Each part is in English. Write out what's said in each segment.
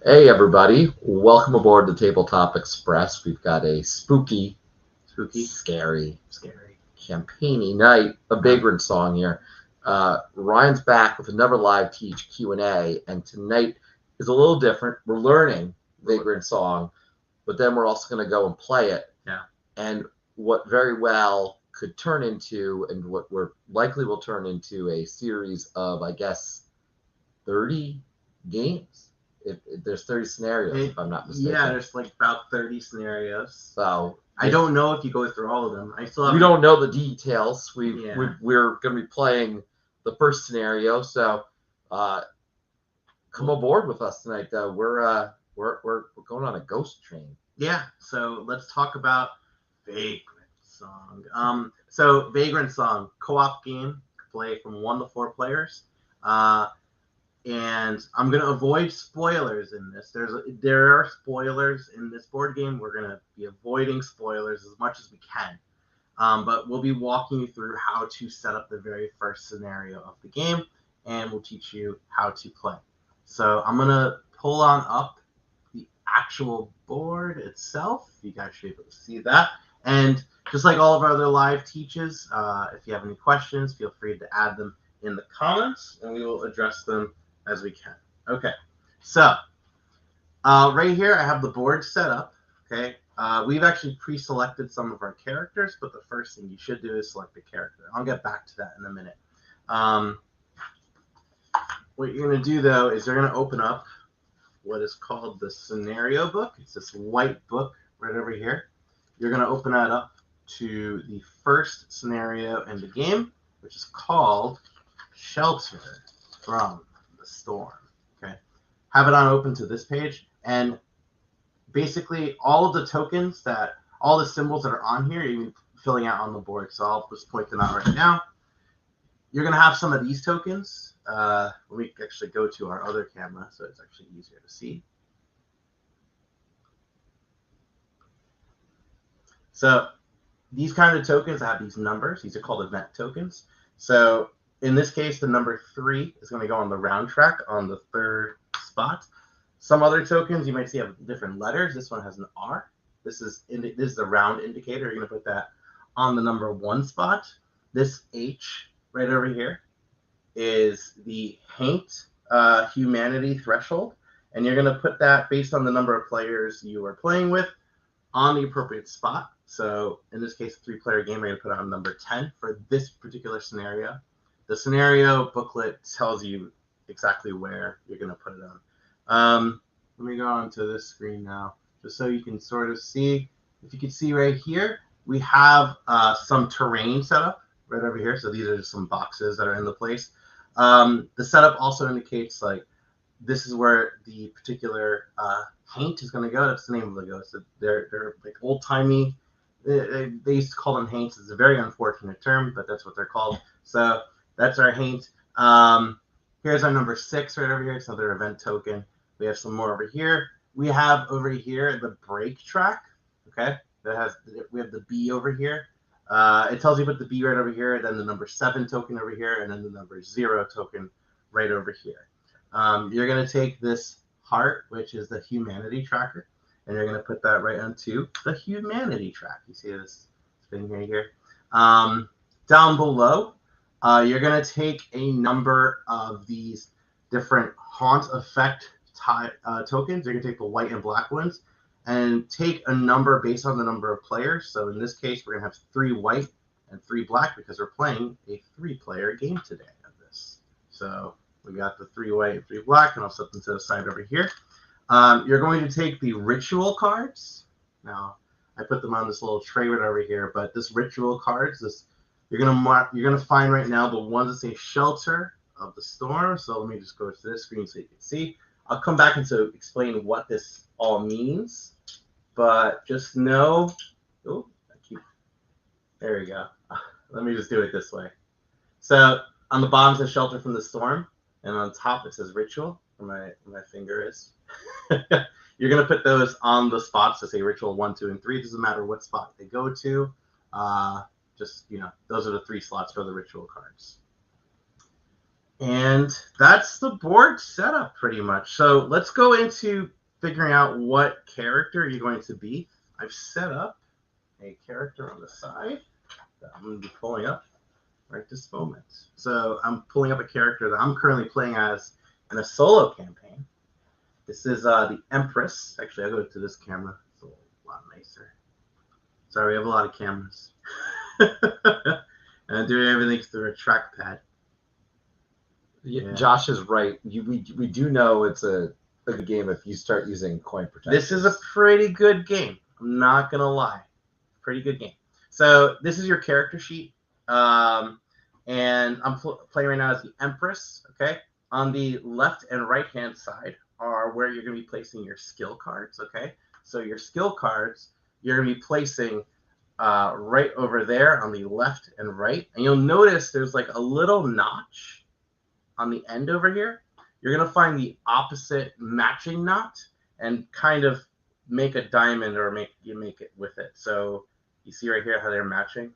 Hey everybody, welcome aboard the Tabletop Express. We've got a spooky, scary campaigny night of Vagrantsong here. Ryan's back with another live teach Q&A, and tonight is a little different. We're learning Vagrantsong, but then we're also going to go and play it. Yeah. And what very well could turn into, and what we're likely will turn into, a series of, I guess, 30 games. There's 30 scenarios, if I'm not mistaken. Yeah, there's like about 30 scenarios. So I don't know if you go through all of them. We don't know the details. We're going to be playing the first scenario. So come aboard with us tonight. We're going on a ghost train. Yeah. So let's talk about Vagrantsong. So Vagrantsong, co-op game, play from 1 to 4 players. And I'm going to avoid spoilers in this. There are spoilers in this board game. We're going to be avoiding spoilers as much as we can. But we'll be walking you through how to set up the very first scenario of the game, and we'll teach you how to play. So I'm going to pull on up the actual board itself. You guys should be able to see that. And just like all of our other live teaches, if you have any questions, feel free to add them in the comments, and we will address them as we can. Okay, so right here I have the board set up. Okay, we've actually pre-selected some of our characters, but the first thing you should do is select the character. I'll get back to that in a minute. What you're going to do though is you're going to open up what is called the scenario book. It's this white book right over here. You're going to open that up to the first scenario in the game, which is called Shelter from the Storm. Okay, have it on open to this page, and basically all of the tokens all the symbols that are on here, you're filling out on the board. So I'll just point them out right now. You're going to have some of these tokens. Let me actually go to our other camera so it's actually easier to see. So these kind of tokens have these numbers. These are called event tokens. So in this case, the number 3 is going to go on the round track on the 3rd spot. Some other tokens you might see have different letters. This one has an R. This is the round indicator. You're going to put that on the number 1 spot. This H right over here is the Haints humanity threshold, and you're going to put that based on the number of players you are playing with on the appropriate spot. So in this case, a 3-player game, we're going to put on number 10 for this particular scenario. The scenario booklet tells you exactly where you're going to put it on. Let me go on to this screen now, just so you can sort of see. If you can see right here, we have some terrain set up right over here. So these are just some boxes that are in the place. The setup also indicates like this is where the particular Haint is going to go. That's the name of the ghost. So they're like old-timey. They used to call them Haints. It's a very unfortunate term, but that's what they're called. So that's our Haint. Here's our number 6 right over here. It's another event token. We have some more over here. We have over here the break track. Okay, we have the B over here. It tells you to put the B right over here, then the number 7 token over here, and then the number 0 token right over here. You're going to take this heart, which is the humanity tracker, and you're going to put that right onto the humanity track. You see this thing right here. Down below, You're going to take a number of these different haunt effect tokens. You're going to take the white and black ones and take a number based on the number of players. So in this case, we're going to have 3 white and 3 black because we're playing a 3-player game today of this. So we got the 3 white and 3 black, and I'll set them to the side over here. You're going to take the ritual cards. Now, I put them on this little tray right over here, but this ritual cards, you're gonna find right now the ones that say shelter of the storm. So let me just go to this screen so you can see. I'll come back and explain what this all means, but just know. Oh, there we go. Let me just do it this way. So on the bottom it says shelter from the storm, and on top it says ritual, where my finger is. You're gonna put those on the spots that say ritual 1, 2, and 3. It doesn't matter what spot they go to. Just, those are the 3 slots for the ritual cards. And that's the board setup pretty much. So let's go into figuring out what character you're going to be. I've set up a character on the side that I'm going to be pulling up right this moment. So I'm pulling up a character that I'm currently playing as in a solo campaign. This is the Empress. Actually, I'll go to this camera. It's a lot nicer. Sorry, we have a lot of cameras. And I'm doing everything through a trackpad. Yeah. Josh is right. We do know it's a good game if you start using coin protection. This is a pretty good game. I'm not going to lie. Pretty good game. So this is your character sheet. And I'm playing right now as the Empress. Okay. On the left and right hand side are where you're going to be placing your skill cards. Okay. So your skill cards, you're going to be placing right over there on the left and right. And you'll notice there's like a little notch on the end over here. You're going to find the opposite matching knot and kind of make a diamond or make it with it. So you see right here how they're matching?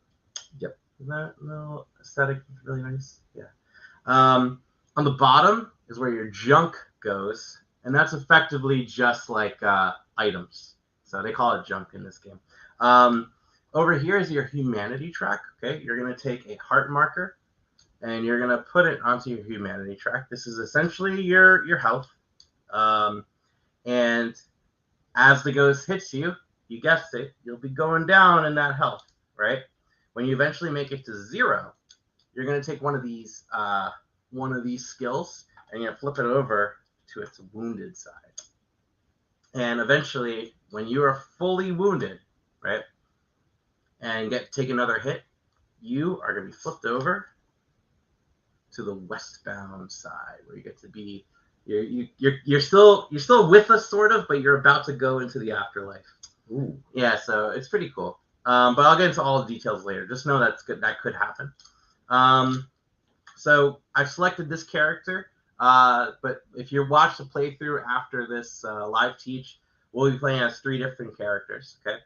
Yep. Isn't that little aesthetic really nice? Yeah. On the bottom is where your junk goes, and that's effectively just like items. So they call it junk in this game. Over here is your humanity track. Okay, you're going to take a heart marker and you're going to put it onto your humanity track. This is essentially your health. And as the ghost hits you, you guessed it, you'll be going down in that health, right? When you eventually make it to 0, you're going to take one of these skills and you're going to flip it over to its wounded side. And eventually, when you are fully wounded, right, and take another hit, you are going to be flipped over to the westbound side, where you get to be you're still with us sort of, but you're about to go into the afterlife. Ooh. Yeah, so it's pretty cool. But I'll get into all the details later. Just know that's good. That could happen. So I've selected this character. But if you watch the playthrough after this live teach, we'll be playing as 3 different characters. Okay.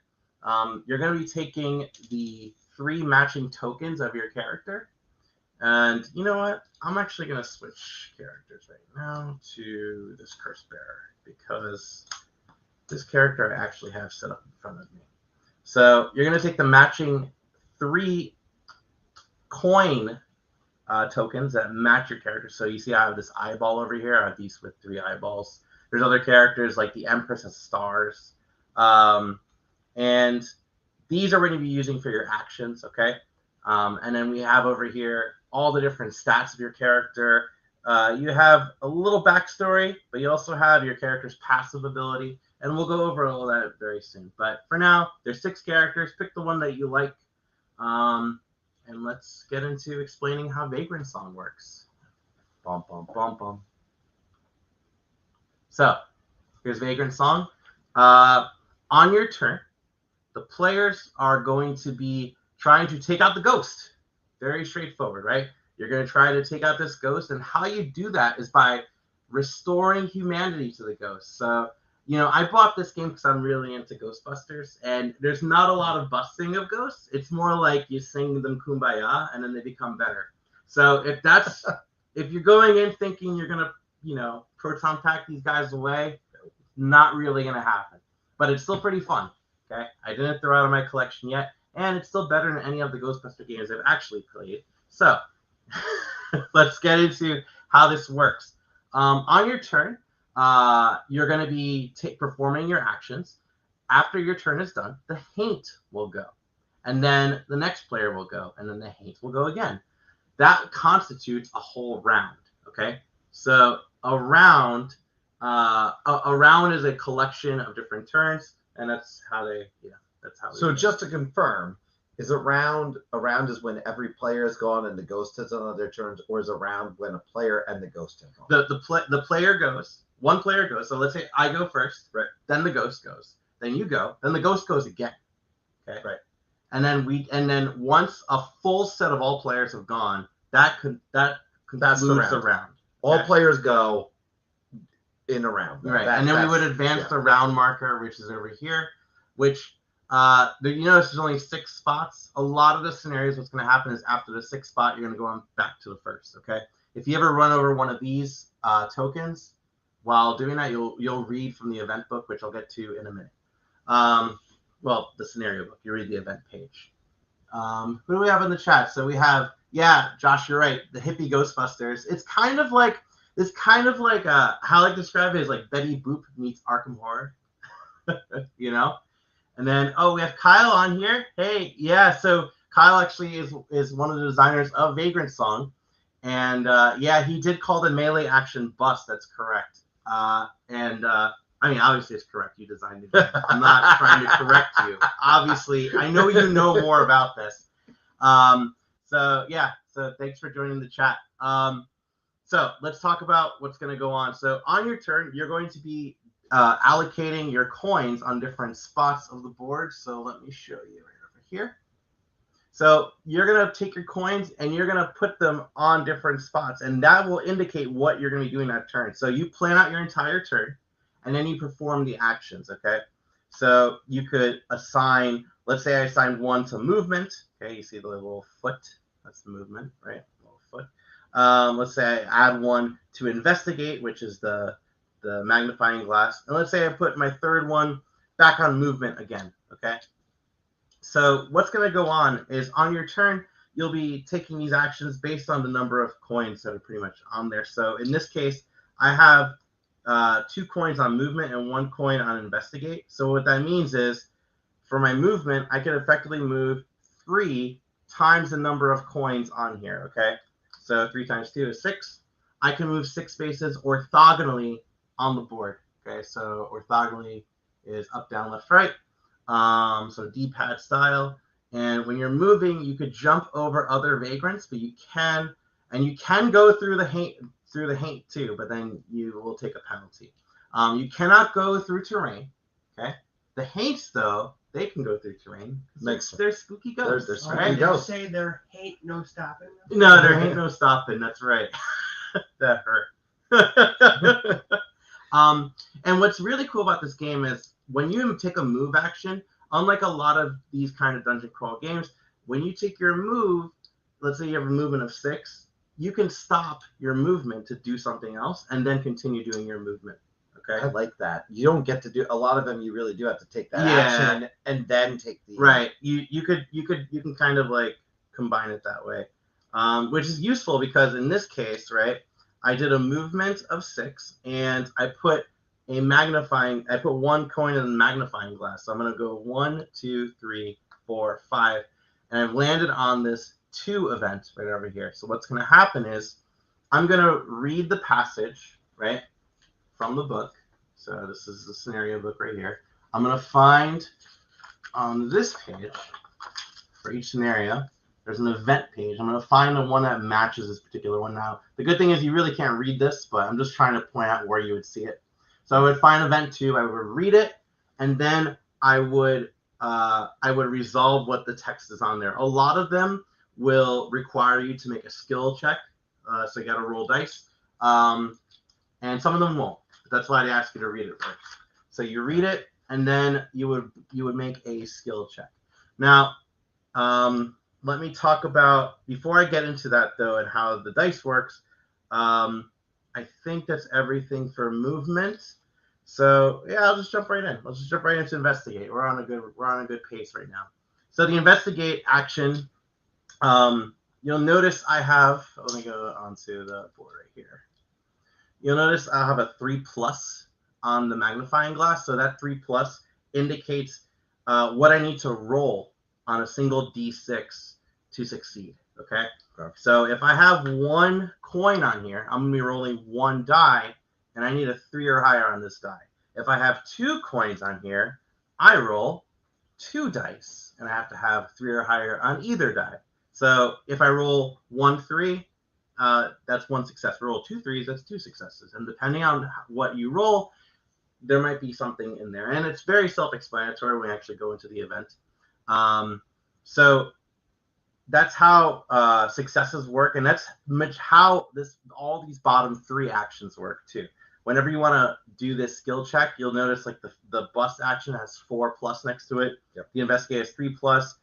You're going to be taking the 3 matching tokens of your character. And you know what? I'm actually going to switch characters right now to this Curse Bearer because this character I actually have set up in front of me. So you're going to take the matching 3 coin tokens that match your character. So you see I have this eyeball over here. I have these with 3 eyeballs. There's other characters like the Empress has stars. And these are what you're going to be using for your actions, okay? And then we have over here all the different stats of your character. You have a little backstory, but you also have your character's passive ability. And we'll go over all that very soon. But for now, there's 6 characters. Pick the one that you like. And let's get into explaining how Vagrantsong works. Bum, bum, bum, bum. So, here's Vagrantsong. On your turn, the players are going to be trying to take out the ghost. Very straightforward, right? You're going to try to take out this ghost, and how you do that is by restoring humanity to the ghost. So, I bought this game because I'm really into Ghostbusters, and there's not a lot of busting of ghosts. It's more like you sing them Kumbaya, and then they become better. So if you're going in thinking you're going to, proton pack these guys away, not really going to happen. But it's still pretty fun, okay? I didn't throw out of my collection yet, and it's still better than any of the Ghostbuster games I've actually played. So let's get into how this works. On your turn, you're going to be performing your actions. After your turn is done, the Haint will go. And then the next player will go. And then the Haint will go again. That constitutes a whole round. Okay? So a round is a collection of different turns. And that's how they, that's how. So just to confirm, is a round is when every player is gone and the ghost has done their turns, or is a round when a player and the ghost have gone? The player goes. One player goes. So let's say I go first. Right. Then the ghost goes. Then you go. Then the ghost goes again. Okay. Right. And then once a full set of all players have gone, that concludes the round. All players go in a round. Right. And then we would advance the round marker, which is over here, which you notice there's only 6 spots. A lot of the scenarios, what's going to happen is after the 6th spot, you're going to go on back to the first. Okay. If you ever run over one of these tokens while doing that, you'll read from the event book, which I'll get to in a minute. Well, the scenario book. You read the event page. Who do we have in the chat? So we have, Josh, you're right. The hippie Ghostbusters. It's kind of like how I like to describe it is like Betty Boop meets Arkham Horror. You know. And then, we have Kyle on here. Hey, yeah. So Kyle actually is one of the designers of Vagrantsong, and he did call the melee action bust. That's correct. I mean, obviously it's correct. You designed it. I'm not trying to correct you. Obviously, I know you know more about this. So thanks for joining the chat. So let's talk about what's going to go on. So on your turn, you're going to be allocating your coins on different spots of the board. So let me show you right over here. So you're going to take your coins and you're going to put them on different spots, and that will indicate what you're going to be doing that turn. So you plan out your entire turn, and then you perform the actions, okay? So you could assign, let's say I assigned 1 to movement. Okay, you see the little foot? That's the movement, right? Little foot. Let's say I add 1 to investigate, which is the magnifying glass. And let's say I put my third one back on movement again, okay? So what's going to go on is on your turn, you'll be taking these actions based on the number of coins that are pretty much on there. So in this case, I have 2 coins on movement and 1 coin on investigate. So what that means is for my movement, I can effectively move 3 times the number of coins on here, okay? So 3 times 2 is 6. I can move 6 spaces orthogonally on the board, okay? So orthogonally is up, down, left, right. So D-pad style. And when you're moving, you could jump over other vagrants, but you can go through the Haint too, but then you will take a penalty. You cannot go through terrain, okay? The Haints, though, they can go through terrain. They're spooky ghosts. They're spooky ghosts. Say there ain't no stopping. No, there ain't no stopping. That's right. That hurt. And what's really cool about this game is when you take a move action, unlike a lot of these kind of dungeon crawl games, when you take your move, let's say you have a movement of 6, you can stop your movement to do something else and then continue doing your movement. Okay. I like that. You don't get to do a lot of them. You really do have to take that action and then take the right. You can kind of like combine it that way, which is useful because in this case, right, I did a movement of 6 and I put 1 coin in the magnifying glass. So I'm gonna go 1, 2, 3, 4, 5, and I've landed on this 2 event right over here. So what's going to happen is I'm going to read the passage, right, from the book. So this is the scenario book right here. I'm going to find on this page for each scenario, there's an event page. I'm going to find the one that matches this particular one. Now, the good thing is you really can't read this, but I'm just trying to point out where you would see it. So I would find event 2, I would read it, and then I would resolve what the text is on there. A lot of them will require you to make a skill check, so you got to roll dice, and some of them won't. But that's why they ask you to read it first. So you read it, and then you would make a skill check. Now, let me talk about, before I get into that though and how the dice works. I think that's everything for movement. So yeah, I'll just jump right in. Let's just jump right into investigate. We're on a good pace right now. So the investigate action, you'll notice I have. Let me go onto the board right here. You'll notice I have a 3+ on the magnifying glass. So that 3+ indicates what I need to roll on a single D6 to succeed. Okay. So if I have 1 coin on here, I'm going to be rolling 1 die, and I need a 3 or higher on this die. If I have 2 coins on here, I roll 2 dice, and I have to have 3 or higher on either die. So if I roll 1 3, that's 1 success. Roll 2 3s, that's 2 successes. And depending on what you roll, there might be something in there. And it's very self-explanatory when we actually go into the event. So that's how successes work, and that's much how all these bottom 3 actions work too. Whenever you want to do this skill check, you'll notice like the bust action has 4+ next to it. Yep. The investigate has 3+.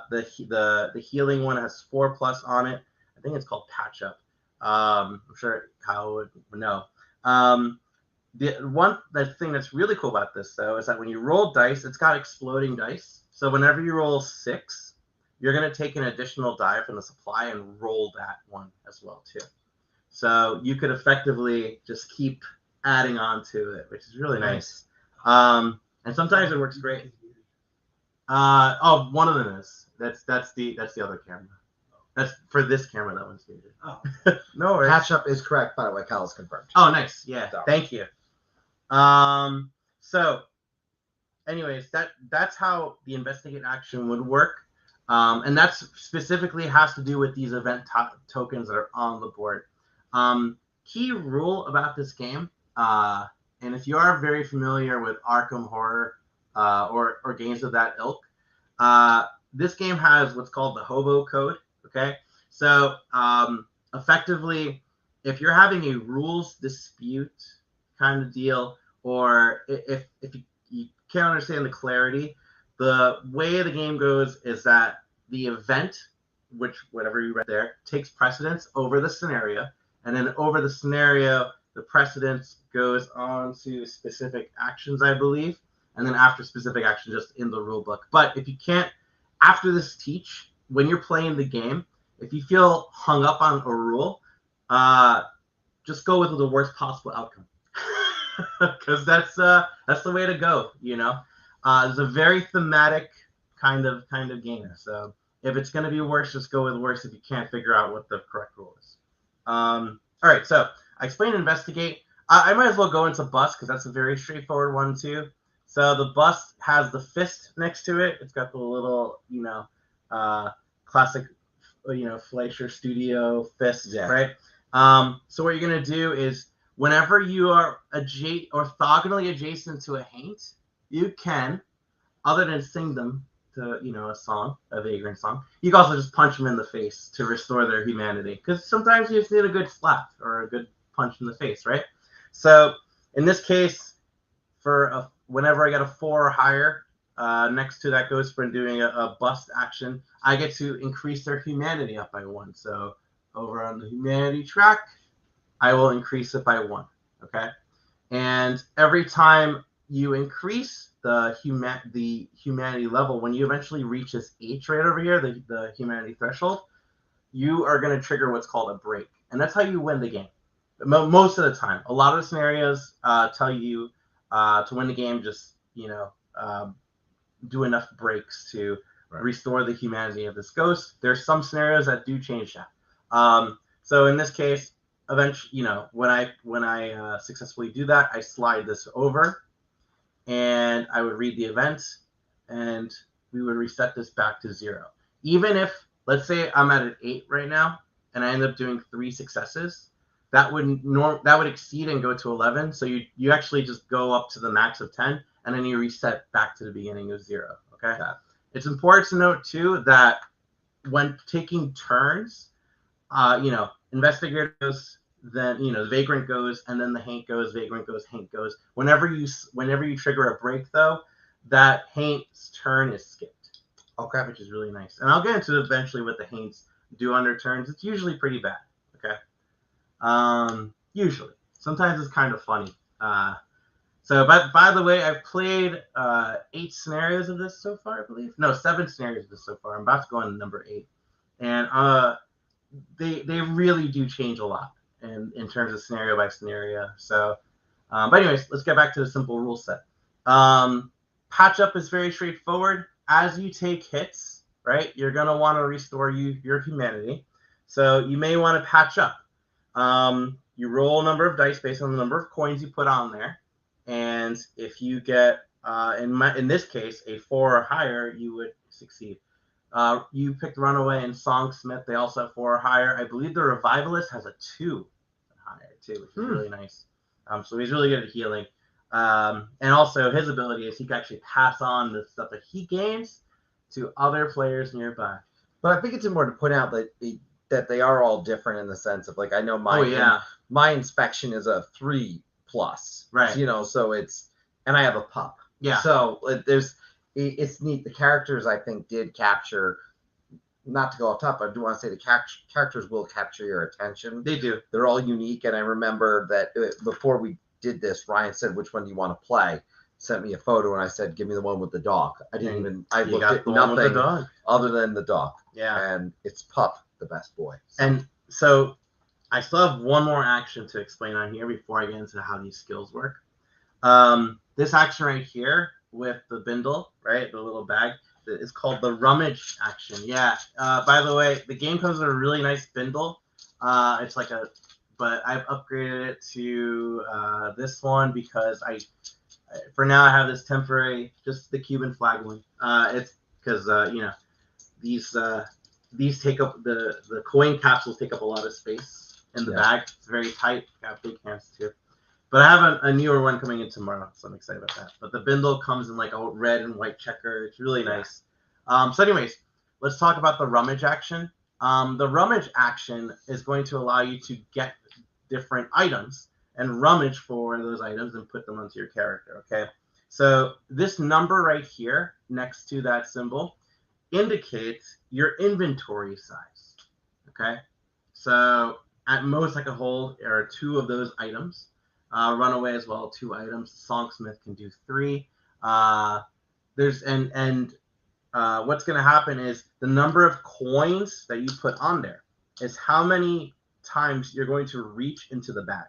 The healing one has 4+ on it. I think it's called patch up. I'm sure Kyle would know. The thing that's really cool about this though is that when you roll dice, it's got exploding dice. So whenever you roll 6, you're going to take an additional die from the supply and roll that one as well too. So you could effectively just keep adding on to it, which is really nice. And sometimes it works great. One of them is. That's the other camera. That's for this camera. That one's muted. Oh. No worries. Patch up is correct, by the way. Kyle is confirmed. Oh, nice. Yeah. So. Thank you. So, anyways, that's how the investigate action would work. And that's specifically has to do with these event tokens that are on the board. Key rule about this game, and if you are very familiar with Arkham Horror or games of that ilk, this game has what's called the hobo code. Okay, so effectively, if you're having a rules dispute kind of deal, or if you can't understand the clarity, the way the game goes is that the event, which whatever you read there, takes precedence over the scenario, and then over the scenario, the precedence goes on to specific actions, I believe, and then after specific action, just in the rule book. But if you can't, after this teach, when you're playing the game, if you feel hung up on a rule, just go with the worst possible outcome, because that's the way to go. You know, it's a very thematic kind of game. So if it's going to be worse, just go with worse if you can't figure out what the correct rule is. All right, so I explained investigate. I might as well go into bust because that's a very straightforward one too. So the bust has the fist next to it. It's got the little, classic, Fleischer Studio fist, yeah. right? So what you're going to do is whenever you are orthogonally adjacent to a Haint, you can, other than sing them to, a song, a Vagrantsong, you can also just punch them in the face to restore their humanity. Because sometimes you just need a good slap or a good punch in the face, right? So in this case, whenever I get a 4 or higher next to that ghost friend doing a bust action, I get to increase their humanity up by 1. So over on the humanity track, I will increase it by 1. Okay, and every time you increase the humanity level, when you eventually reach this H right over here, the humanity threshold, you are going to trigger what's called a break, and that's how you win the game. Most of the time, a lot of scenarios tell you to win the game, just do enough breaks to restore the humanity of this ghost. There's some scenarios that do change that. So in this case, eventually, when I successfully do that, I slide this over, and I would read the event, and we would reset this back to 0. Even if, let's say, I'm at an 8 right now, and I end up doing 3 successes, that would exceed and go to 11. So you actually just go up to the max of 10, and then you reset back to the beginning of 0. Okay. Yeah. It's important to note too that when taking turns, investigator goes, then the vagrant goes, and then the Haint goes, vagrant goes, Haint goes. Whenever you trigger a break though, that Haint's turn is skipped. Okay, which is really nice. And I'll get into eventually what the Haints do on their turns. It's usually pretty bad. Okay. Usually. Sometimes it's kind of funny. But by the way, I've played 8 scenarios of this so far, I believe. No, 7 scenarios of this so far. I'm about to go on to number 8. and they really do change a lot in terms of scenario by scenario. So, but anyways, let's get back to the simple rule set. Patch up is very straightforward. As you take hits, right, you're gonna want to restore your humanity. So you may want to patch up. You roll a number of dice based on the number of coins you put on there, and if you get in this case a 4 or higher, you would succeed. You picked Runaway and Songsmith. They also have 4 or higher. I believe the Revivalist has a 2 higher too, which is really nice. So he's really good at healing. And also his ability is he can actually pass on the stuff that he gains to other players nearby. But I think it's important to point out that they are all different in the sense of, like, I know my inspection is a 3+, right? You know, so it's, and I have a pup, yeah. So it's neat. The characters, I think, did capture. Not to go off top, I do want to say the characters will capture your attention. They do. They're all unique, and I remember that before we did this, Ryan said, "Which one do you want to play?" Sent me a photo, and I said, "Give me the one with the dog." I didn't even. I looked at nothing other than the dog. Yeah. And it's Pup, the best boy. So. And so, I still have one more action to explain on here before I get into how these skills work. This action right here with the bindle, right, the little bag. It's called the rummage action. Yeah. By the way, the game comes with a really nice bindle. It's like but I've upgraded it to this one because for now I have this temporary, just the Cuban flag one. It's because these take up the coin capsules take up a lot of space in the bag. It's very tight. Got big hands too. But I have a newer one coming in tomorrow, so I'm excited about that. But the bindle comes in like a red and white checker. It's really nice. So anyways, let's talk about the rummage action. The rummage action is going to allow you to get different items and rummage for those items and put them onto your character, okay? So this number right here next to that symbol indicates your inventory size, okay? So at most I can hold 2 of those items. Runaway as well, 2 items. Songsmith can do 3. What's going to happen is the number of coins that you put on there is how many times you're going to reach into the bag.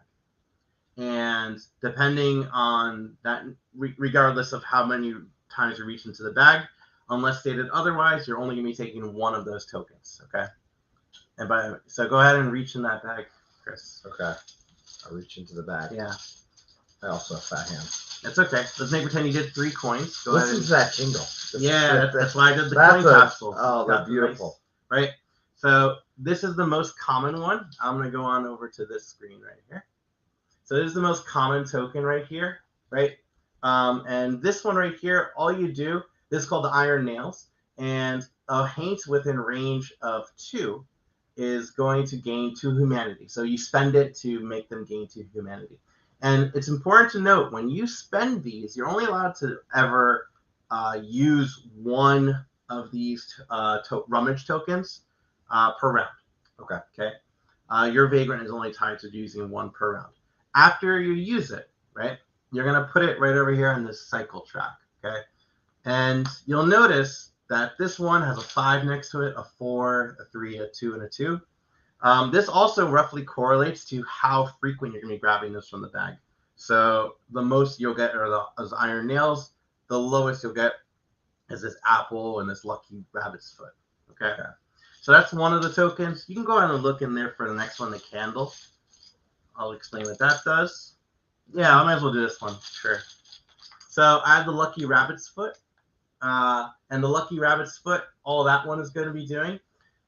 And depending on that, regardless of how many times you reach into the bag, unless stated otherwise, you're only going to be taking 1 of those tokens, okay? So go ahead and reach in that bag, Chris. Okay. I reach into the bag. Yeah. I also have fat hands. That's okay. Let's make pretend you did 3 coins. Listen to that jingle. That's why I did the coin capsule. Oh, they're beautiful. Nice, right? So this is the most common one. I'm going to go on over to this screen right here. So this is the most common token right here, right? And this one right here, all you do, this is called the Iron Nails. And a Haints within range of 2 is going to gain 2 humanity. So you spend it to make them gain 2 humanity. And it's important to note, when you spend these, you're only allowed to ever use 1 of these rummage tokens per round. Okay. Your Vagrant is only tied to using 1 per round. After you use it, right, you're going to put it right over here on this cycle track, okay? And you'll notice that this one has a 5 next to it, a 4, a 3, a 2, and a 2. This also roughly correlates to how frequent you're going to be grabbing this from the bag. So the most you'll get are those Iron Nails. The lowest you'll get is this apple and this lucky rabbit's foot. Okay. So that's one of the tokens. You can go ahead and look in there for the next one, the candle. I'll explain what that does. Yeah, I might as well do this one. Sure. So I have the lucky rabbit's foot. And the lucky rabbit's foot, all that one is going to be doing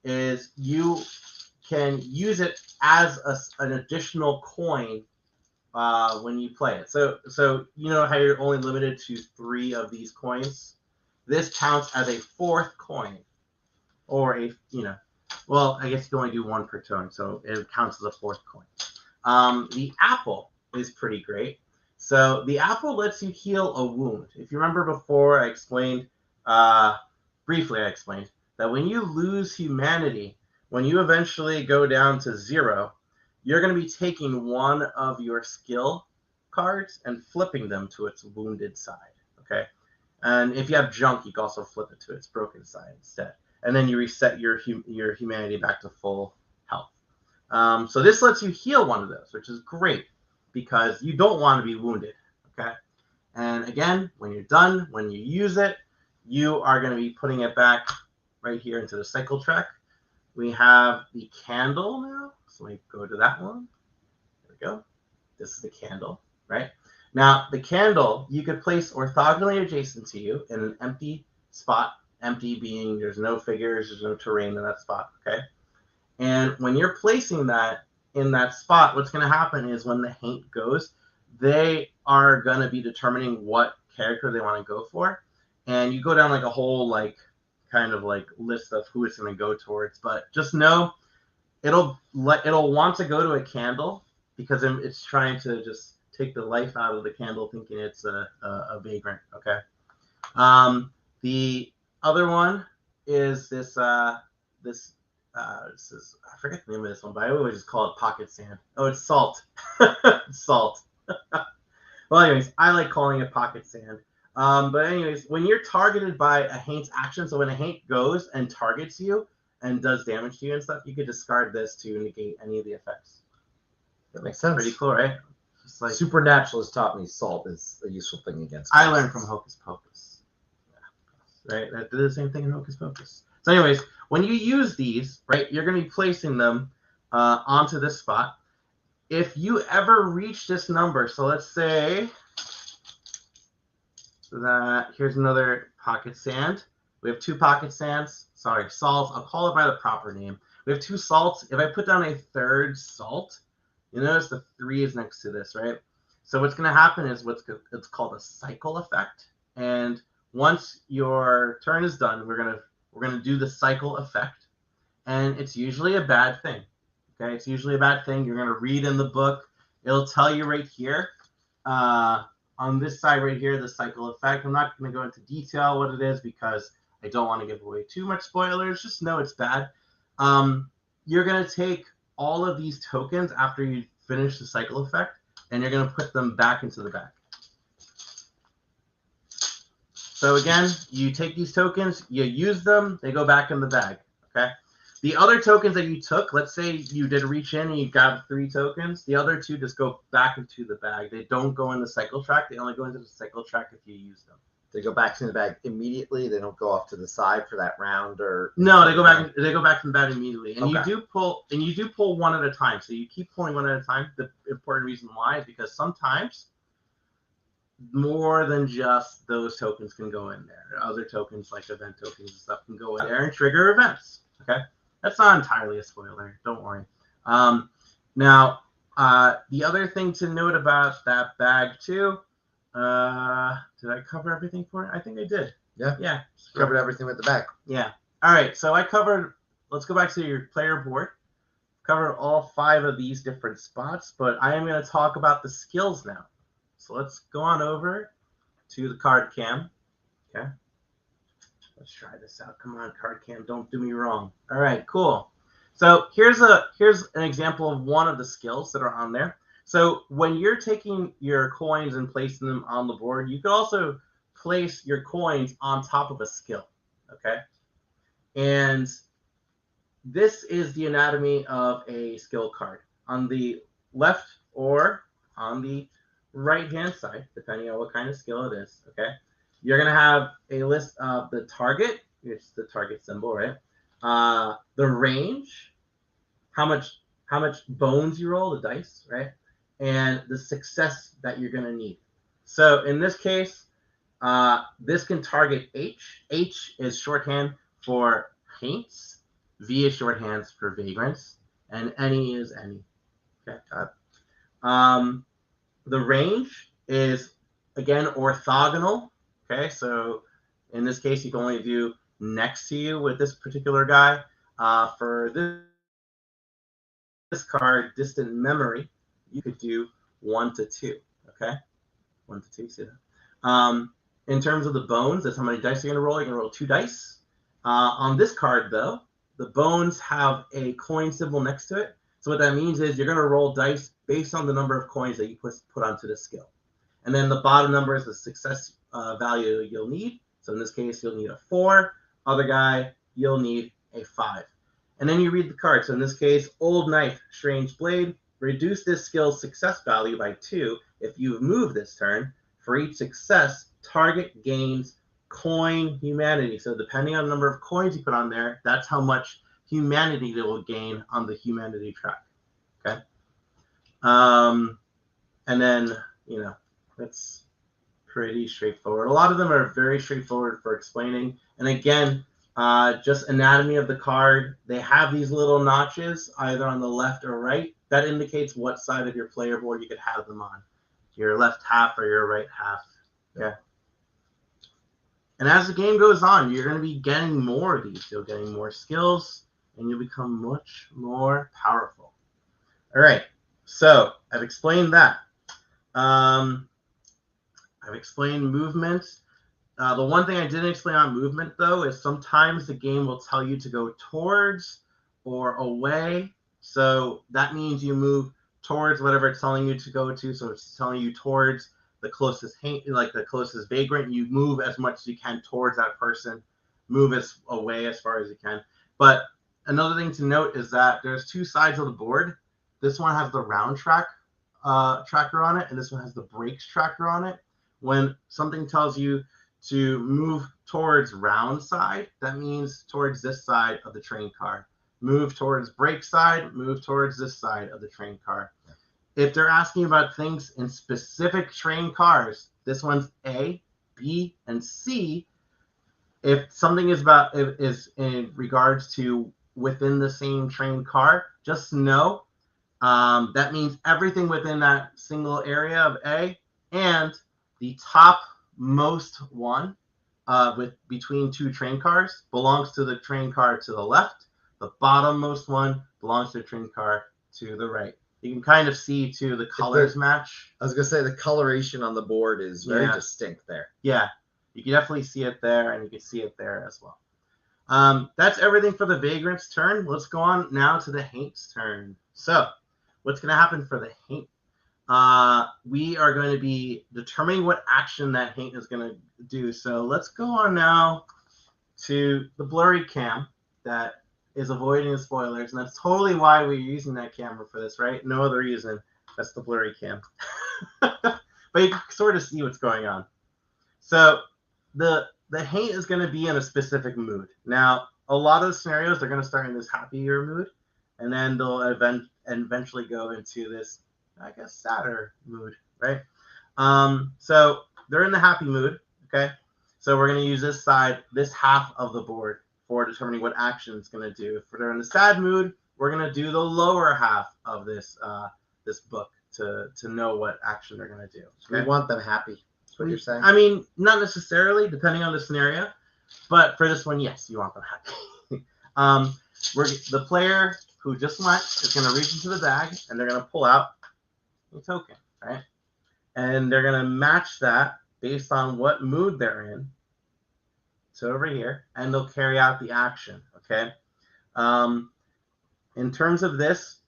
is you can use it as an additional coin when you play it. So you know how you're only limited to 3 of these coins? This counts as a 4th coin, or well, I guess you can only do 1 per turn, so it counts as a 4th coin. The apple is pretty great. So the apple lets you heal a wound. If you remember before, I explained briefly that when you lose humanity, when you eventually go down to 0, you're going to be taking 1 of your skill cards and flipping them to its wounded side, okay? And if you have junk, you can also flip it to its broken side instead. and then you reset your humanity back to full health. So this lets you heal one of those, which is great because you don't want to be wounded. Okay. And again, when you're done, when you use it, you are going to be putting it back right here into the cycle track. We have the candle now. So we go to that one. There we go. This is the candle, right? Now, the candle you could place orthogonally adjacent to you in an empty spot. Empty being there's no figures, there's no terrain in that spot, okay? And when you're placing that in that spot, what's going to happen is when the Haint goes, they are going to be determining what character they want to go for. And you go down like a whole kind of list of who it's going to go towards. But just know it'll want to go to a candle because it's trying to just take the life out of the candle, thinking it's a vagrant. Okay. The other one is this this is, I forget the name of this one, but I always just call it pocket sand. Oh, it's salt. Salt. Well, anyways, I like calling it pocket sand. But anyways, when you're targeted by a Haint's action, so when a Haint goes and targets you and does damage to you and stuff, you could discard this to negate any of the effects. That makes sense. Pretty cool, right? Just like Supernatural has taught me salt is a useful thing against. I learned from Hocus Pocus. Yeah. Right? That did the same thing in Hocus Pocus. So anyways, when you use these, right, you're going to be placing them onto this spot. If you ever reach this number, so let's say that here's another pocket sand. We have 2 pocket sands. Sorry, salts. I'll call it by the proper name. We have 2 salts. If I put down a 3rd salt, you notice the 3 is next to this, right? So what's going to happen is it's called a cycle effect. And once your turn is done, we're going to do the cycle effect. And it's usually a bad thing. Okay, it's usually a bad thing. You're going to read in the book. It'll tell you right here. On this side right here, the cycle effect. I'm not going to go into detail what it is because I don't want to give away too much spoilers. Just know it's bad. You're going to take all of these tokens after you finish the cycle effect, and you're going to put them back into the bag. So again, you take these tokens, you use them, they go back in the bag. Okay. The other tokens that you took, let's say you did reach in and you got 3 tokens, the other 2 just go back into the bag. They don't go in the cycle track. They only go into the cycle track if you use them. They go back in the bag immediately. They don't go off to the side for that round, or no, they go back. They go back in the bag immediately, and okay. you do pull one at a time. So you keep pulling one at a time. The important reason why is because sometimes more than just those tokens can go in there. Other tokens like event tokens and stuff can go in there and trigger events. Okay. That's not entirely a spoiler. Don't worry. Now, the other thing to note about that bag too, did I cover everything for it? I think I did. Yeah. Yeah. Covered everything with the bag. Yeah. All right. So I covered, let's go back to your player board. Covered all 5 of these different spots, but I am going to talk about the skills now. So let's go on over to the card cam. Okay. Let's try this out. Come on, card cam. Don't do me wrong. All right, cool. So here's an example of one of the skills that are on there. So when you're taking your coins and placing them on the board, you could also place your coins on top of a skill. Okay. And this is the anatomy of a skill card. On the left or on the right-hand side, depending on what kind of skill it is. Okay. You're going to have a list of the target, it's the target symbol, right? The range, how much bones you roll, the dice, right? And the success that you're going to need. So in this case, this can target H. H is shorthand for Haints. V is shorthand for Vagrants. And any is any. Okay. The range is, again, orthogonal. Okay, so in this case, you can only do next to you with this particular guy. For this card, distant memory, you could do 1 to 2. Okay, 1 to 2. See that? In terms of the bones, that's how many dice you're going to roll. You're going to roll 2 dice. On this card, though, the bones have a coin symbol next to it. So what that means is you're going to roll dice based on the number of coins that you put onto the skill. And then the bottom number is the success value you'll need. So in this case, you'll need a 4. Other guy, you'll need a 5. And then you read the card. So in this case, Old Knife, Strange Blade. Reduce this skill's success value by 2 if you've moved this turn. For each success, target gains coin humanity. So depending on the number of coins you put on there, that's how much humanity they will gain on the humanity track. Okay. And then, that's pretty straightforward. A lot of them are very straightforward for explaining. And again, just anatomy of the card. They have these little notches either on the left or right. That indicates what side of your player board you could have them on. Your left half or your right half. Yeah. And as the game goes on, you're going to be getting more of these. You're getting more skills, and you'll become much more powerful. All right. So I've explained that. I've explained movement. The one thing I didn't explain on movement, though, is sometimes the game will tell you to go towards or away. So that means you move towards whatever it's telling you to go to. So it's telling you towards the closest the closest vagrant. You move as much as you can towards that person. Move away as far as you can. But another thing to note is that there's 2 sides of the board. This one has the round tracker on it, and this one has the breaks tracker on it. When something tells you to move towards round side, that means towards this side of the train car. Move towards break side, move towards this side of the train car. If they're asking about things in specific train cars, this one's A, B, and C. If something is in regards to within the same train car, just know that means everything within that single area of A, and the topmost one between 2 train cars belongs to the train car to the left. The bottommost one belongs to the train car to the right. You can kind of see too the colors match. I was gonna say the coloration on the board is very distinct there. Yeah, you can definitely see it there, and you can see it there as well. That's everything for the Vagrant's turn. Let's go on now to the Haint's turn. So, what's going to happen for the Haint? We are going to be determining what action that Haint is going to do. So, let's go on now to the blurry cam that is avoiding the spoilers. And that's totally why we're using that camera for this, right? No other reason. That's the blurry cam. But you can sort of see what's going on. So, the Haint is going to be in a specific mood. Now, a lot of the scenarios, they're going to start in this happier mood, and then they'll eventually go into this, I guess, sadder mood, right? So they're in the happy mood, okay? So we're going to use this side, this half of the board for determining what action it's going to do. If they're in the sad mood, we're going to do the lower half of this book to know what action they're going to do. Okay? We want them happy. What you're saying? I mean, not necessarily, depending on the scenario, but for this one, yes, you want them happy. The player who just went is going to reach into the bag, and they're going to pull out a token, right? And they're going to match that based on what mood they're in. So over here, and they'll carry out the action, okay? In terms of this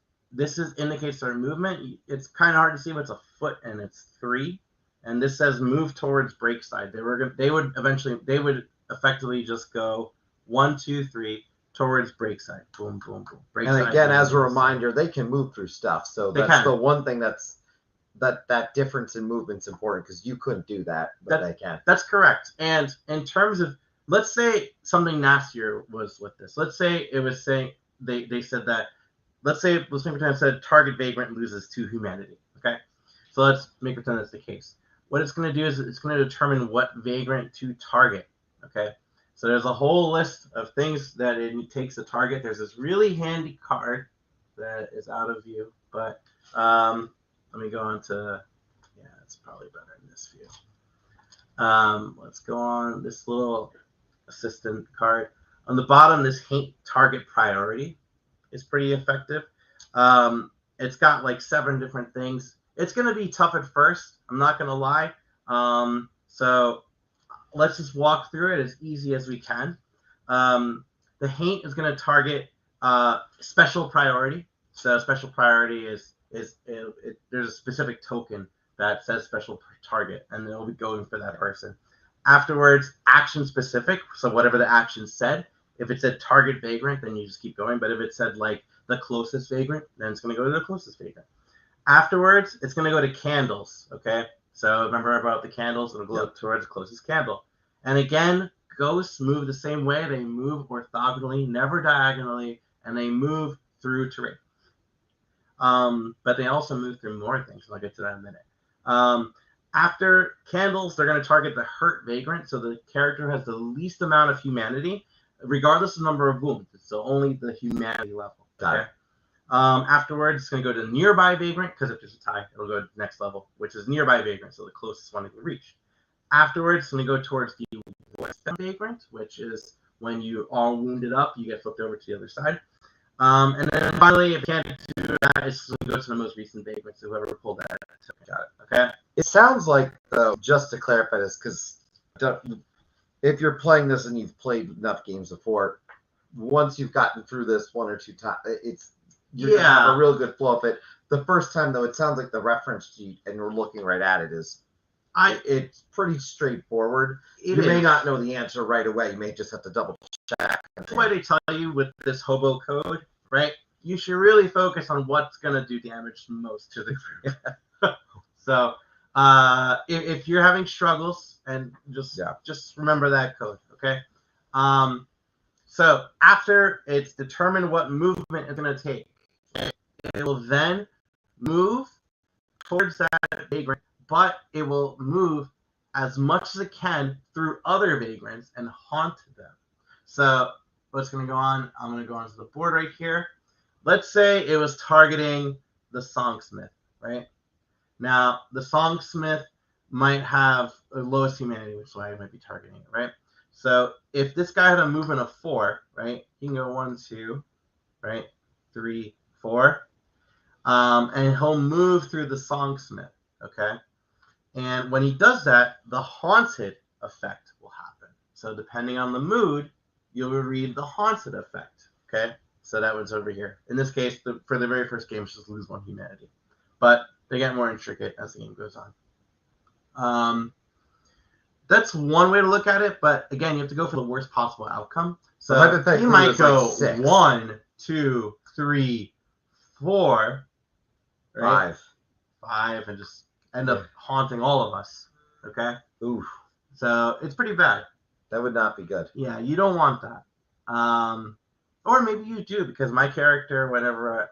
indicates their movement. It's kind of hard to see, but it's a foot, and it's 3. And this says move towards break side. They would effectively just go 1, 2, 3 towards break side. Boom, boom, boom. Break and side, again, boom, as a reminder, they can move through stuff. So that's the one thing that difference in movement's important, because you couldn't do that, but they can. That's correct. And in terms of, let's say something nastier was with this. Let's say it was saying they said that. Let's make pretend it said target vagrant loses 2 humanity. Okay, so let's make pretend that's the case. What it's going to do is it's going to determine what vagrant to target, okay? So there's a whole list of things that it takes to target. There's this really handy card that is out of view, but let me go on to, yeah, it's probably better in this view. Let's go on this little assistant card. On the bottom, this Haint target priority is pretty effective. It's got like 7 different things. It's going to be tough at first. I'm not going to lie. So let's just walk through it as easy as we can. The Haint is going to target special priority. So special priority is there's a specific token that says special target, and they'll be going for that person. Afterwards, action specific. So whatever the action said If it said target vagrant, then you just keep going. But if it said like the closest vagrant, then it's going to go to the closest vagrant. Afterwards, it's going to go to candles. Okay. So remember about the candles? It'll go towards the closest candle. And again, ghosts move the same way. They move orthogonally, never diagonally, and they move through terrain. But they also move through more things. I'll get to that in a minute. After candles, they're going to target the hurt vagrant, so the character has the least amount of humanity, regardless of number of wounds. So only the humanity level. Okay. Afterwards, it's going to go to nearby vagrant, because if there's a tie, it'll go to the next level, which is nearby vagrant, so the closest one it can reach. Afterwards, it's going to go towards the westbound vagrant, which is when you are wounded up, you get flipped over to the other side. And then finally, if you can't do that, it's going to go to the most recent vagrant, so whoever pulled that got it. Okay. It sounds like, though, just to clarify this, because if you're playing this and you've played enough games before, once you've gotten through this one or two times, you're gonna have a real good flow of it. The first time, though, it sounds like the reference sheet, and we're looking right at it, it's pretty straightforward. You may not know the answer right away. You may just have to double check. That's why they tell you with this hobo code, right? You should really focus on what's going to do damage most to the group. So if you're having struggles, and just remember that code, okay? So after it's determined what movement it's going to take, it will then move towards that vagrant, but it will move as much as it can through other vagrants and haunt them. So what's going to go on? I'm going to go onto the board right here. Let's say it was targeting the songsmith, right? Now, the songsmith might have the lowest humanity, which is why I might be targeting it, right? So if this guy had a movement of 4, right, he can go 1, 2, right, 3, 4. And he'll move through the songsmith, okay? And when he does that, the haunted effect will happen. So depending on the mood, you'll read the haunted effect, okay? So that one's over here. In this case, for the very first game, it's just lose 1 humanity. But they get more intricate as the game goes on. That's one way to look at it, but again, you have to go for the worst possible outcome. So you might go like 1, 2, 3, 4, right? 5, and just end up haunting all of us. Okay. Oof. So it's pretty bad. That would not be good. Yeah, you don't want that. Or maybe you do, because my character, whenever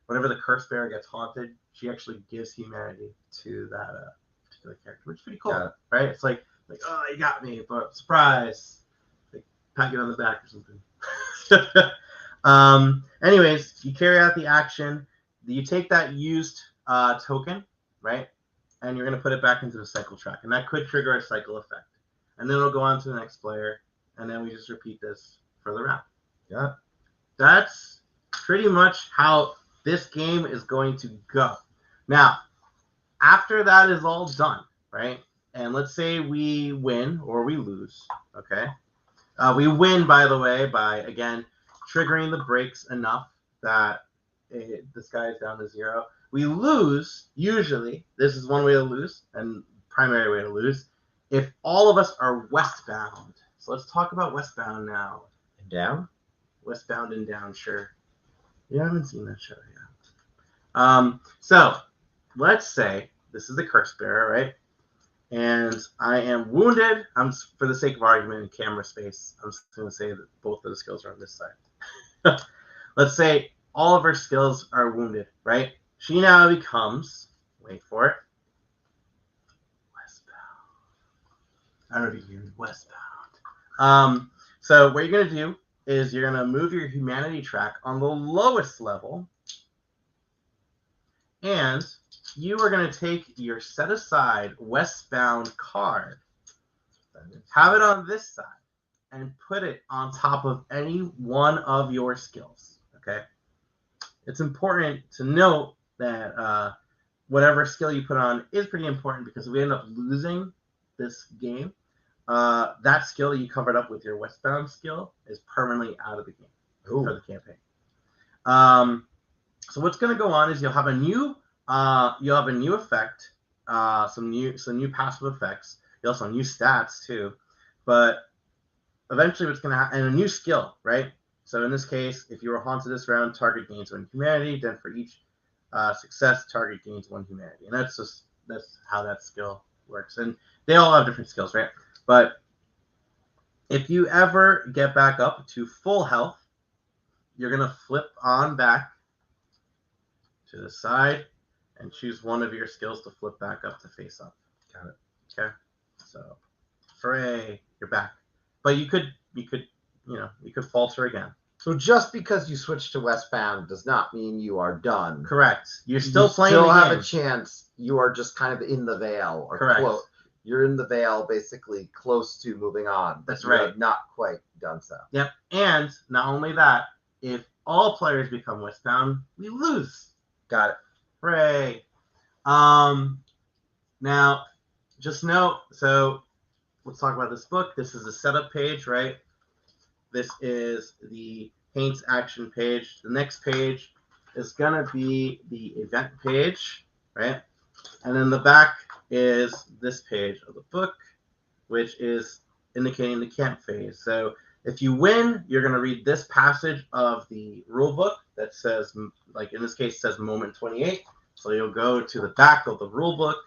the curse bearer gets haunted, she actually gives humanity to that particular character, which is pretty cool, right? It's like, oh, you got me, but surprise, like pat you on the back or something. Anyways, you carry out the action. You take that used token, right, and you're going to put it back into the cycle track, and that could trigger a cycle effect, and then it'll go on to the next player, and then we just repeat this for the round. Yeah, that's pretty much how this game is going to go. Now, after that is all done, right? And let's say we win or we lose, okay? We win, by the way, by, again, triggering the brakes enough that this guy is down to 0. We lose, usually, this is one way to lose, and primary way to lose, if all of us are westbound. So let's talk about westbound now. And down? Westbound and down, sure. You haven't seen that show yet. So let's say this is the curse bearer, right? And I am wounded. For the sake of argument in camera space, I'm just going to say that both of the skills are on this side. Let's say all of her skills are wounded, right? She now becomes, wait for it, westbound. I don't know if you can hear westbound. So what you're going to do is you're going to move your humanity track on the lowest level, and you are going to take your set aside westbound card, have it on this side, and put it on top of any one of your skills, okay? It's important to note that whatever skill you put on is pretty important, because if we end up losing this game, that skill you covered up with your westbound skill is permanently out of the game for the campaign. So what's going to go on is you'll have a new effect, some new passive effects. You also have new stats too, but eventually what's going to happen, and a new skill, right? So in this case, if you were haunted this round, target gains 1 humanity. Then for each success, target gains 1 humanity. And that's how that skill works. And they all have different skills, right? But if you ever get back up to full health, you're going to flip on back to the side and choose one of your skills to flip back up to face up. Got it. Okay. So, hooray, you're back. But you could falter again. So just because you switch to westbound does not mean you are done. Correct. You're still playing still the have game. a chance. You are just kind of in the veil. Or Correct. You're in the veil, basically close to moving on. That's you right. have not quite done so. Yep. And not only that, if all players become westbound, we lose. Got it. Hooray. Now, just note, so let's talk about this book. This is the setup page, right? This is the Haints action page. The next page is going to be the event page, right? And then the back is this page of the book, which is indicating the camp phase. So if you win, you're going to read this passage of the rule book that says, like in this case, it says moment 28. So you'll go to the back of the rule book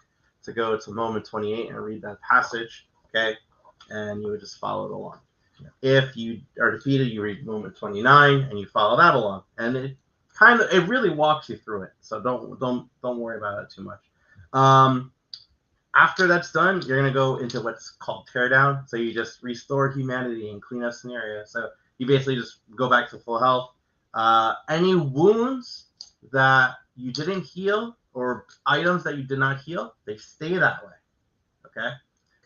to go to moment 28 and read that passage, okay? And you would just follow it along. Yeah. If you are defeated, you read moment 29 and you follow that along. And it really walks you through it. So don't worry about it too much. After that's done, you're going to go into what's called teardown. So you just restore humanity and clean up scenarios. So you basically just go back to full health. Any wounds that you didn't heal or items that you did not heal, they stay that way. Okay?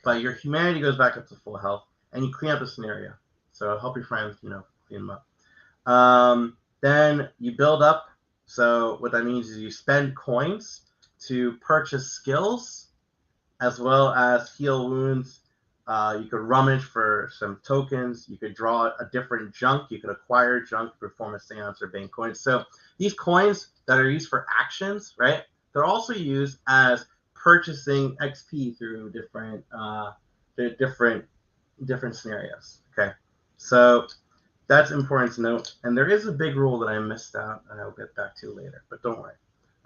But your humanity goes back up to full health and you clean up the scenario. So help your friends, clean them up. Then you build up. So what that means is you spend coins to purchase skills as well as heal wounds. You could rummage for some tokens. You could draw a different junk. You could acquire junk, perform a seance, or bank coins. So these coins that are used for actions, right? They're also used as purchasing XP through different scenarios. Okay, so that's important to note. And there is a big rule that I missed out, and I'll get back to later. But don't worry.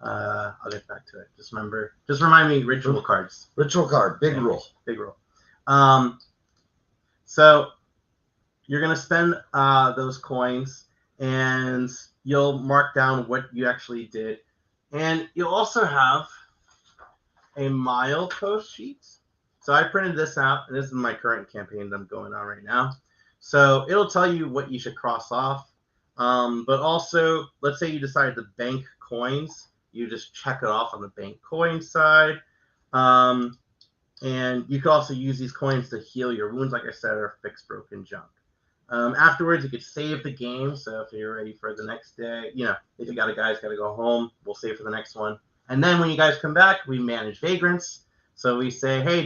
I'll get back to it. Just remind me ritual cards. Ritual card, big rule. Big rule. So you're going to spend those coins and you'll mark down what you actually did. And you'll also have a milepost sheet. So I printed this out, and this is my current campaign that I'm going on right now. So it'll tell you what you should cross off. But also, let's say you decide to bank coins. You just check it off on the bank coin side. And you can also use these coins to heal your wounds, like I said, or fix broken junk. Afterwards, you could save the game. So if you're ready for the next day, if you got a guy's got to go home, we'll save for the next one. And then when you guys come back, we manage vagrants. So we say, hey,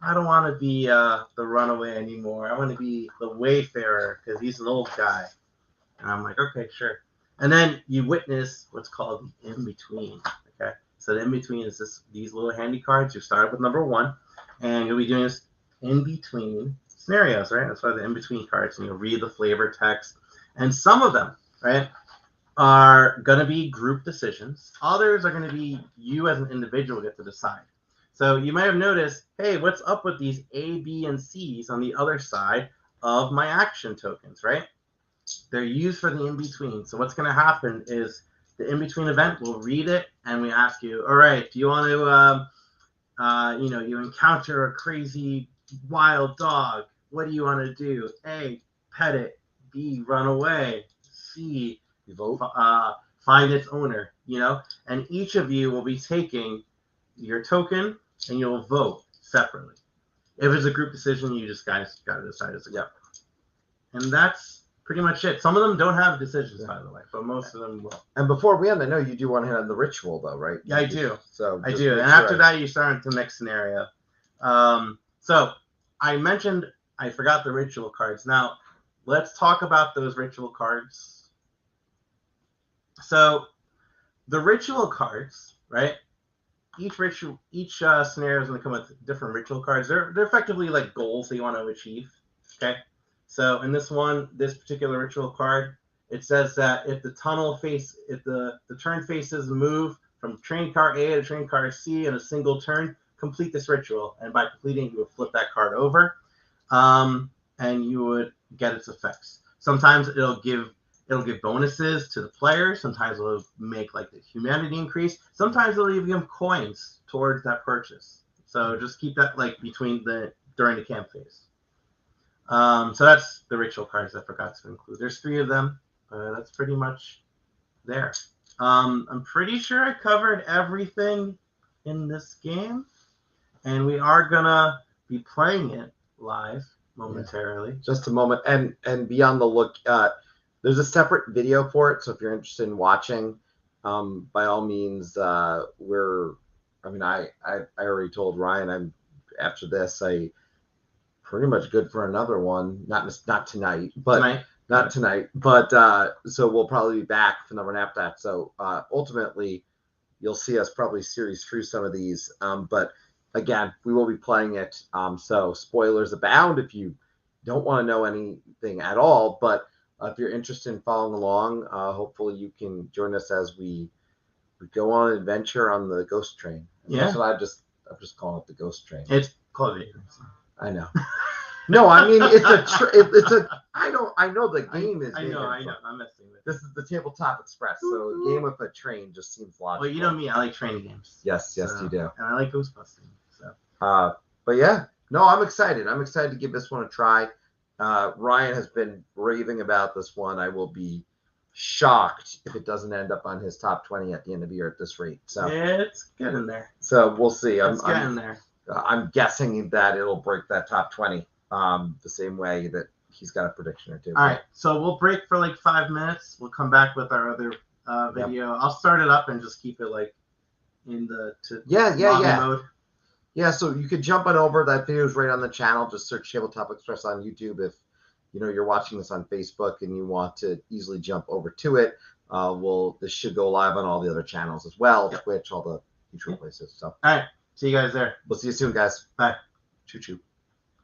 I don't want to be the runaway anymore. I want to be the wayfarer because he's an old guy. And I'm like, okay, sure. And then you witness what's called the in-between. Okay, so the in-between is these little handy cards. You start with number 1, and you'll be doing this in-between scenarios, right? That's why the in-between cards, and you'll read the flavor text. And some of them, right, are going to be group decisions. Others are going to be you as an individual get to decide. So you might have noticed, hey, what's up with these A, B, and C's on the other side of my action tokens, right? They're used for the in-between. So what's going to happen is the in-between event, we'll read it, and we ask you, all right, do you want to, you encounter a crazy wild dog. What do you want to do? A, pet it. B, run away. C, vote. Find its owner, And each of you will be taking your token, and you'll vote separately. If it's a group decision, you just guys got to decide as a group. And that's pretty much it. Some of them don't have decisions, by the way, but most of them will. And before we end, I know you do want to hit on the ritual, though, right? Yeah, I do. So I do. And after that, you start into the next scenario. So I mentioned I forgot the ritual cards. Now, let's talk about those ritual cards. So the ritual cards, right? Each scenario is going to come with different ritual cards. They're effectively like goals that you want to achieve. Okay. So in this one, this particular ritual card, it says that if the turn faces move from train car A to train car C in a single turn, complete this ritual. And by completing, you would flip that card over, and you would get its effects. Sometimes it'll give bonuses to the player. Sometimes it'll make like the humanity increase. Sometimes it'll even give coins towards that purchase. So just keep that like during the camp phase. So that's the ritual cards I forgot to include. There's 3 of them. That's pretty much there. I'm pretty sure I covered everything in this game, and we are gonna be playing it live momentarily. Just a moment, and be on the look. There's a separate video for it, so if you're interested in watching, by all means, I already told Ryan after this I pretty much good for another one. Not tonight, but not tonight. But so we'll probably be back for another one after that. So ultimately, you'll see us probably series through some of these. But again, we will be playing it. So spoilers abound if you don't want to know anything at all. But if you're interested in following along, hopefully you can join us as we go on an adventure on the Ghost Train. Yeah. So I'm just calling it the Ghost Train. It's called Vagrantsong. I know. No, I mean it's a. I know the game is. I know. I'm messing with it. This is the Tabletop Express, so a game with a train just seems logical. Well, you know me. I like train games. Yes, you do. And I like Ghostbusting. So. But yeah, no, I'm excited. I'm excited to give this one a try. Ryan has been raving about this one. I will be shocked if it doesn't end up on his top 20 at the end of the year at this rate. So it's getting there. So we'll see. It's getting there. I'm guessing that it'll break that top 20 the same way that he's got a prediction or two. All right, so we'll break for like 5 minutes. We'll come back with our other video. Yep. I'll start it up and just keep it like in the mode. Yeah, so you could jump on over. That video is right on the channel. Just search Tabletop Express on YouTube. If you're watching this on Facebook and you want to easily jump over to it, this should go live on all the other channels as well, Twitch, all the usual places. So all right, see you guys there. We'll see you soon, guys. Bye. Choo choo.